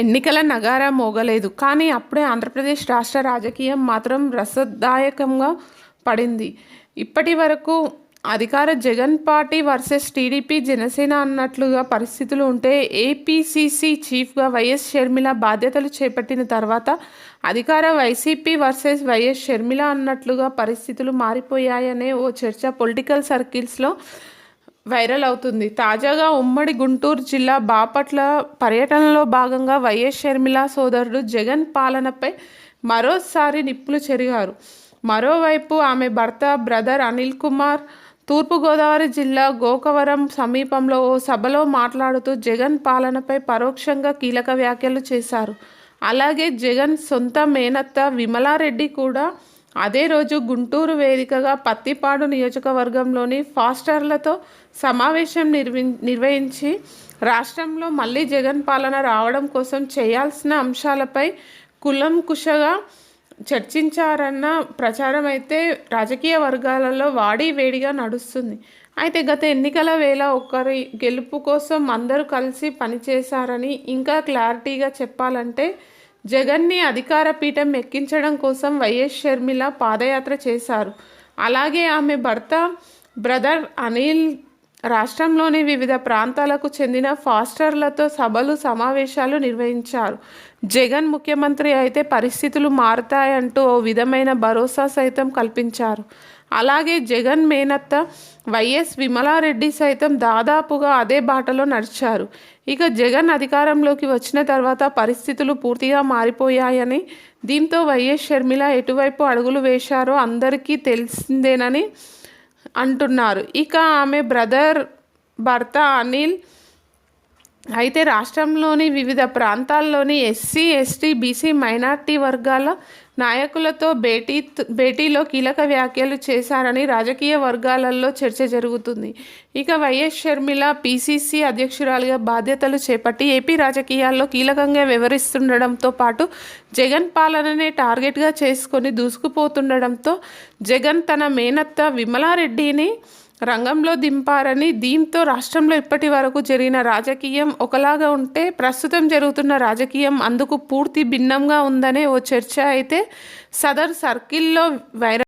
ఎన్నికల నగారా మోగలేదు. కానీ అప్పుడే ఆంధ్రప్రదేశ్ రాష్ట్ర రాజకీయం మాత్రం రసదాయకంగా పడింది. ఇప్పటి వరకు అధికార Jagan party versus TDP, Janasena అన్నట్లుగా పరిస్థితులు ఉంటే, ఏపీసీసీ చీఫ్గా వైఎస్ షర్మిల బాధ్యతలు చేపట్టిన తర్వాత అధికార వైసీపీ వర్సెస్ వైఎస్ షర్మిల అన్నట్లుగా పరిస్థితులు మారిపోయాయనే ఓ చర్చ పొలిటికల్ సర్కిల్స్లో వైరల్ అవుతుంది. తాజాగా ఉమ్మడి గుంటూరు జిల్లా బాపట్ల పర్యటనలో భాగంగా వైఎస్ షర్మిల సోదరుడు జగన్ పాలనపై మరోసారి నిప్పులు చెరిగారు. మరోవైపు ఆమె భర్త బ్రదర్ అనిల్ కుమార్ తూర్పుగోదావరి జిల్లా గోకవరం సమీపంలో ఓ సభలో మాట్లాడుతూ జగన్ పాలనపై పరోక్షంగా కీలక వ్యాఖ్యలు చేశారు. అలాగే జగన్ సొంత మేనత్త విమలారెడ్డి కూడా అదే రోజు గుంటూరు వేదికగా పత్తిపాడు నియోజకవర్గంలోని ఫాస్టర్లతో సమావేశం నిర్వహించి రాష్ట్రంలో మళ్ళీ జగన్ పాలన రావడం కోసం చేయాల్సిన అంశాలపై కూలంకుషంగా చర్చించారన్న ప్రచారం అయితే రాజకీయ వర్గాలలో వేడిగా నడుస్తుంది. అయితే గత ఎన్నికల వేళ ఒకరి గెలుపు కోసం అందరూ కలిసి పనిచేశారని, ఇంకా క్లారిటీగా చెప్పాలంటే జగన్ని అధికార పీఠం ఎక్కించడం కోసం వైఎస్ షర్మిల పాదయాత్ర చేశారు. అలాగే ఆమె భర్త బ్రదర్ అనిల్ రాష్ట్రంలోని వివిధ ప్రాంతాలకు చెందిన ఫాస్టర్లతో సభలు, సమావేశాలు నిర్వహించారు. జగన్ ముఖ్యమంత్రి అయితే పరిస్థితులు మారతాయంటూ ఓ విధమైన భరోసా సైతం కల్పించారు. అలాగే జగన్ మేనత్త వైఎస్ విమలారెడ్డి సైతం దాదాపుగా అదే బాటలో నడిచారు. ఇక జగన్ అధికారంలోకి వచ్చిన తర్వాత పరిస్థితులు పూర్తిగా మారిపోయాయని, దీంతో వైఎస్ షర్మిల ఎటువైపు అడుగులు వేశారో అందరికీ తెలిసిందేనని అంటున్నారు. ఇక ఆమె భర్త అనిల్ అయితే రాష్ట్రంలోని వివిధ ప్రాంతాల్లోని ఎస్సీ, ఎస్టీ, బీసీ, మైనార్టీ వర్గాల నాయకులతో భేటీలో కీలక వ్యాఖ్యలు చేశారని రాజకీయ వర్గాలలో చర్చ జరుగుతుంది. ఇక వైఎస్ షర్మిల పీసీసీ అధ్యక్షురాలిగా బాధ్యతలు చేపట్టి ఏపీ రాజకీయాల్లో కీలకంగా వ్యవహరిస్తుండడంతో పాటు జగన్ పాలననే టార్గెట్గా చేసుకొని దూసుకుపోతుండడంతో జగన్ తన మేనత్త విమలారెడ్డిని రంగంలో దింపారని, దీంతో రాష్ట్రంలో ఇప్పటి వరకు జరిగిన రాజకీయం ఒకలాగా ఉంటే ప్రస్తుతం జరుగుతున్న రాజకీయం అందుకు పూర్తి భిన్నంగా ఉందనే ఓ చర్చ అయితే సదరు సర్కిల్లో వైరల్